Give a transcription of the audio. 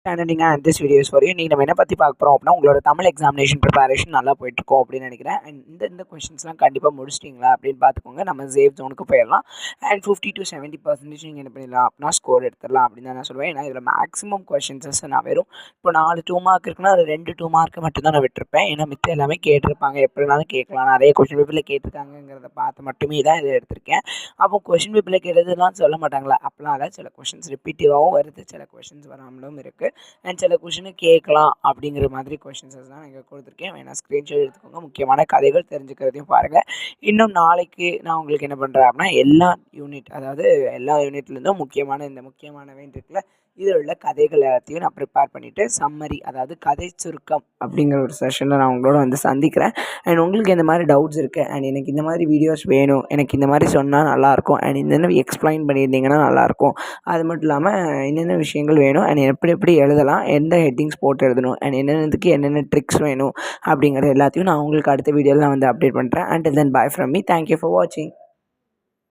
Understanding and this videos for you. நீங்கள் நம்ம என்ன பற்றி பார்க்க போகிறோம் அப்படின்னா, உங்களோட தமிழ் எக்ஸாமினேஷன் ப்ரிப்பரேஷன் நல்லா போயிட்டுருக்கோம் அப்படின்னு நினைக்கிறேன். அண்ட் இந்த கொஷின்ஸ்லாம் கண்டிப்பாக முடிச்சிட்டிங்களா அப்படின்னு பார்த்துக்கோங்க. நம்ம சேஃப் ஜோனுக்கு போயிடலாம். அண்ட் 50 to 70% நீங்கள் என்ன பண்ணிடலாம் அப்படின்னா ஸ்கோர் எடுத்துடலாம் அப்படின்னு தான் நான் சொல்லுவேன். ஏன்னா இதில் மேக்ஸிமம் கொஷின்ஸஸ் நான் வெறும் இப்போ 4 2 மார்க் இருக்குன்னா அது 2 2 மார்க் மட்டும் தான் நான் விட்டுருப்பேன். ஏன்னா மித்த எல்லாமே கேட்டிருப்பாங்க, எப்படினாலும் கேட்கலாம், நிறைய கொஷின் பேப்பரில் கேட்டிருக்காங்கிறத பார்த்து மட்டுமே தான் இதை எடுத்திருக்கேன். அப்போ கொஷின் பேப்பரில் கேட்டதுலாம் சொல்ல மாட்டாங்களா? அப்படிலாம் இல்லை. சில கொஷின்ஸ் ரிப்பீட்டிவாகவும் வருது, சில கொஷின்ஸ் வராமலும் இருக்குது. அண்ட் சில கொஷினு கேட்கலாம் அப்படிங்கிற மாதிரி கொஷின்ஸஸ் தான் நீங்கள் கொடுத்துருக்கேன். வேணால் ஸ்க்ரீன்ஷாட் எடுத்துக்கோங்க. முக்கியமான கதைகள் தெரிஞ்சுக்கிறதையும் பாருங்கள். இன்னும் நாளைக்கு நான் உங்களுக்கு என்ன பண்ணுறேன் அப்படின்னா எல்லா யூனிட்லேருந்தும் முக்கியமானவை இருக்குல்ல, இதில் உள்ள கதைகள் எல்லாத்தையும் நான் ப்ரிப்பேர் பண்ணிவிட்டு சம்மரி, அதாவது கதை சுருக்கம் அப்படிங்கிற ஒரு செஷனில் நான் உங்களோட வந்து சந்திக்கிறேன். அண்ட் உங்களுக்கு இந்த மாதிரி டவுட்ஸ் இருக்குது அண்ட் எனக்கு இந்த மாதிரி வீடியோஸ் வேணும், எனக்கு இந்த மாதிரி சொன்னால் நல்லாயிருக்கும், அண்ட் என்னென்ன எக்ஸ்பிளைன் பண்ணியிருந்தீங்கன்னா நல்லாயிருக்கும், அது மட்டும் இல்லாமல் என்னென்ன விஷயங்கள் வேணும் அண்ட் எப்படி எழுதலாம், எந்த ஹெட்டிங்ஸ் போட்டு எழுதணும் அண்ட் என்னென்னதுக்கு என்னென்ன ட்ரிக்ஸ் வேணும் அப்படிங்கிறது எல்லாத்தையும் நான் உங்களுக்கு அடுத்த வீடியோவில் நான் வந்து அப்டேட் பண்ணுறேன். Until then by from me. Thank you for வாட்சிங்.